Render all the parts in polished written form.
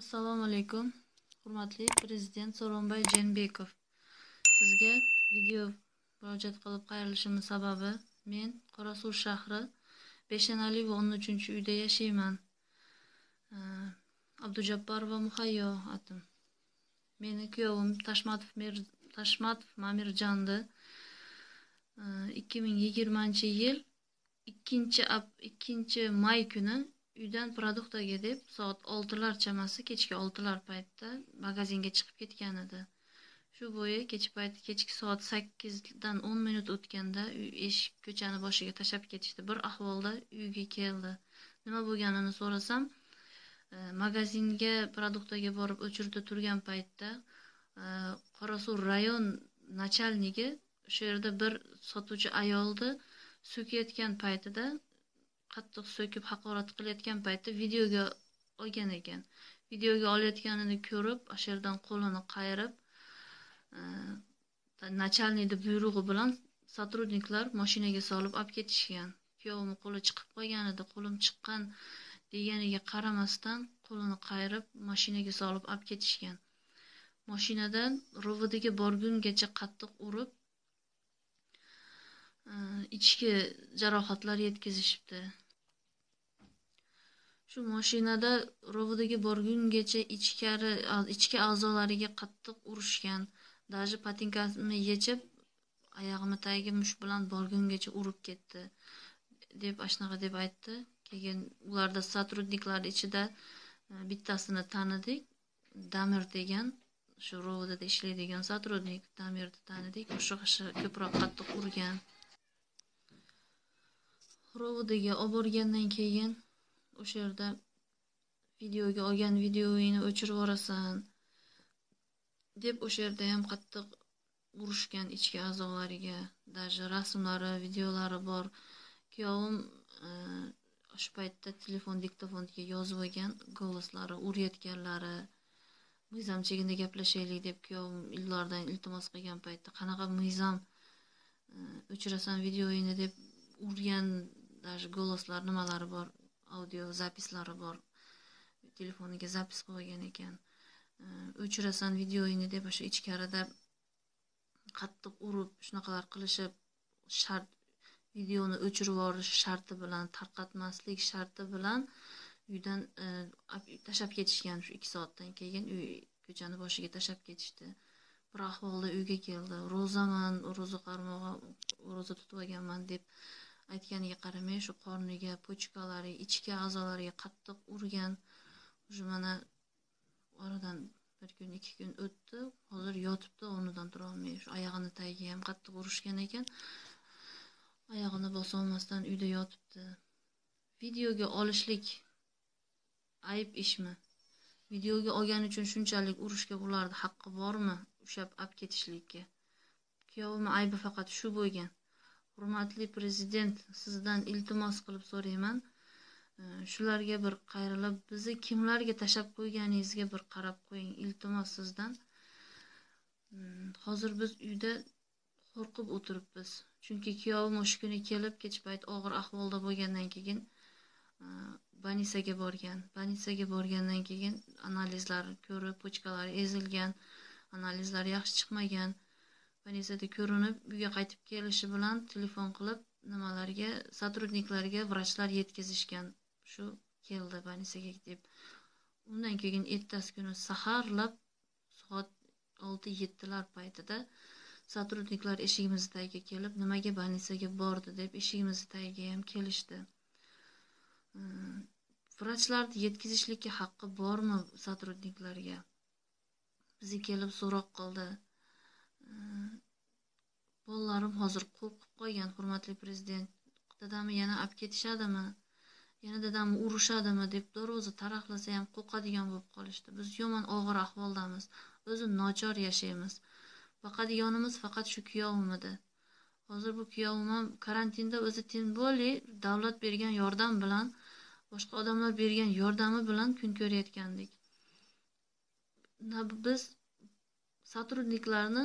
Assalomu alaykum. Hurmatli Prezident So'ronbay Jeenbekov. Sizga video murojaat qilib qayrilishimning sababi, men Qorasuv shahri Beshanali va 13-uyda yashayman. Abdujabbarova Muhayyo atim. Meni kuyovim Tashmatov Mamirjonni 2020-yil 2-may kuni uydan produktga deb soat 6lar chamasi, kechki 6lar paytda magazinga chiqib ketgan edi. Shu bo'yi kechki soat 8dan 10 minut o'tganda eshik ko'chani boshiga tashab ketishdi. Bir ahvolda uyga keldi. Nima bo'lganini so'rasam, magazinga produktga borib o'chirda turgan paytda Qorasuv rayon nachalnigi o'sha yerda bir sotuvchi ayolni so'kayotgan paytida, qattiq so'kib haqorat qilayotgan paytda videoga olgan ekan. Videoga olayotganini ko'rib, o'sha yerdan qo'lini qayirib, nachalnikning buyrug'i bilan sotrudniklar mashinaga solib olib ketishgan. Kuyovim qo'li chiqib qolgan edi. Qo'lim chiqqan deganiga qaramasdan qo'lini qayirib mashinaga solib olib ketishgan. Mashinadan rovidiga borgungacha qattiq urib, ichki jarohatlar yetkazishibdi. Shu mashinada rovidiga borgungacha ichki a'zolariga qattiq urishgan. Daji patinkasini yechib, oyog'im tagiga mush bilan borgungacha urib ketdi deb ashnaqa deb aytdi. Keyin ularda sotrudniklar ichida bittasini tanidik. Damir degan, shu rovidada ishlaydigan sotrudnik, Damirni tanidik. O'sha ko'proq qattiq urgan. Rovidiga olib borgandan keyin o'sha yerda videoga olgan videoingni o'chirib yuborasan deb o'sha yerda ham qattiq urishgan ichki a'zolariga. Daji rasmlari, videolari bor. Kuyovim shu paytda telefon diktofonga yozib olgan go'laslari, urayotganlari, mizamchigida gaplashaylik deb kuyovim illardan iltimos qilgan paytda qanaqa mizam o'chirasan videoingni deb urgan daji go'laslar nimalari bor, audio zapislari bor. Telefoniga zapis qo'ygan ekan. O'chirasan videoingni deb o'sha ichkarida qattiq urib, shunaqalar qilishib, shart videoni o'chirib yuborish sharti bilan, tarqatmaslik sharti bilan uydan tashab ketishgan. Shu 2 soatdan keyin uy ko'chani boshiga tashab ketishdi. Bir ahvolda uyga keldi. Ro'zaman, ro'za qarmog'i, ro'za tutib olganman deb aytganiga qaramay, shu qorniga, pochkalari, ichki a'zolariga qattiq urgan. Shu mana oradan 1 kun, 2 kun o'tdi. Hozir yotibdi, o'rnidan tura olmay. Shu oyog'ini tagiga ham qattiq urishgan ekan. Oyog'ini bosa olmasdan uyda yotibdi. Videoga olishlik ayb ishmi? Videoga olgani uchun shunchalik urishga ularning haqqi bormi? Ushab olib ketishlikka. Kuyovimning aybi faqat shu bo'lgan. Hurmatli Prezident, sizdan iltimos qilib so'rayman. Shularga bir qayrilib, bizni kimlarga tashab qo'yganingizga bir qarab qo'ying. Iltimos sizdan. Hozir biz uyda qo'rqib o'tiribmiz. Chunki kuyovim o'sha kuni kelib, kech payt og'ir ahvolda bo'lgandan keyin Banisaga borgan. Banisaga borgandan keyin analizlar ko'rib, pochkalari ezilgan, analizlar yaxshi chiqmagan. Banisada ko'rinib, uyga qaytib kelishi bilan telefon qilib, nimalarga, sotrudniklarga vrachlar yetkazishgan. Shu keldi Banisaga deb. Undan keyin ertasi kuni saharlab soat 6-7lar paytida sotrudniklar eshigimiz tagiga kelib, nimaga Banisaga bordi deb eshigimiz tagiga ham kelishdi. Vrachlarni yetkazishlikka haqqi bormi sotrudniklarga? Bizi kelib so'roq qildi. Bolalarim hozir qo'rqib qolgan, hurmatli Prezident. Dadamni yana olib ketishadimi? Yana dadamni urushadimi deb o'zi taraqlasa ham qo'rqadigan bo'lib qolishdi. Biz yomon og'ir ahvoldamiz. O'zi nochor yashaymiz. Baqadigionimiz faqat shu kuyovim edi. Hozir bu kuyovim ham karantinda o'zi tenboli davlat bergan yordam bilan, boshqa odamlar bergan yordami bilan kun ko'rayotgandik. Biz sotrudniklarni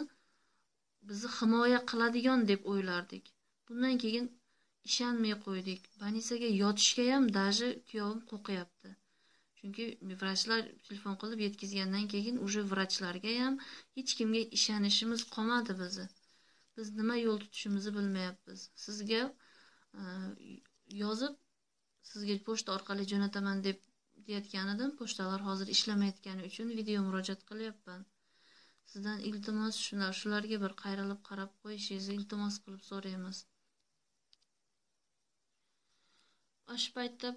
bizni himoya qiladigan deb o'ylardik. Bundan keyin ishonmay qo'ydik. Banisaga yotishga ham daji kuyovim qo'rqyapti. Chunki vrachlar telefon qilib yetkazgandan keyin уже vrachlarga ham hech kimga ishonishimiz qolmadi bizni. Biz nima yo'l tutishimizni bilmayapmiz. Sizga yozib, sizga pochta orqali jo'nataman deyotgan edim. Pochtalar hozir ishlamayotgani uchun video murojaat qilyapman. Sizdan iltimos shularga bir qayrilib qarab qo'yishingizni iltimos qilib so'raymiz. O'sha paytda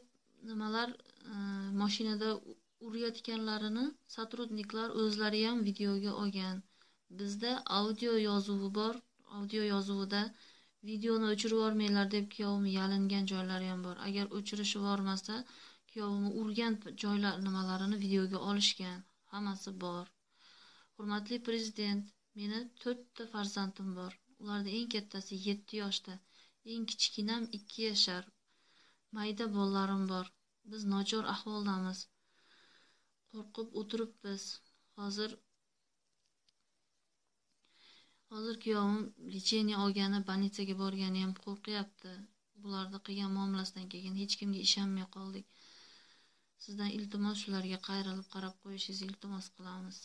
nimalar mashinada urayotganlarini sotrudniklar o'zlari ham videoga olgan. Bizda audio yozuvi bor. Audio yozuvida videoni o'chirib yubormanglar deb kuyovim yalingan joylari ham bor. Agar o'chirishib yubormasa, kuyovimni urgan joylar nimalarini videoga olishgan. Hammasi bor. Hurmatli prezident, meni 4 ta farzandim bor. Ularda eng kattasi 7 yoshda, eng kichkinam 2 yashar. Mayda bolalarim bor. Biz nochor ahvoldamiz. Qo'rqib o'tiribmiz. Hozir kuyovim lecheniya olgani, больницаga borgani ham qo'rqyapti. Bularni qilgan muomalasidan keyin hech kimga ishonmay qoldik. Sizdan iltimos shularga qayrilib qarab qo'yishingizni iltimos qilamiz.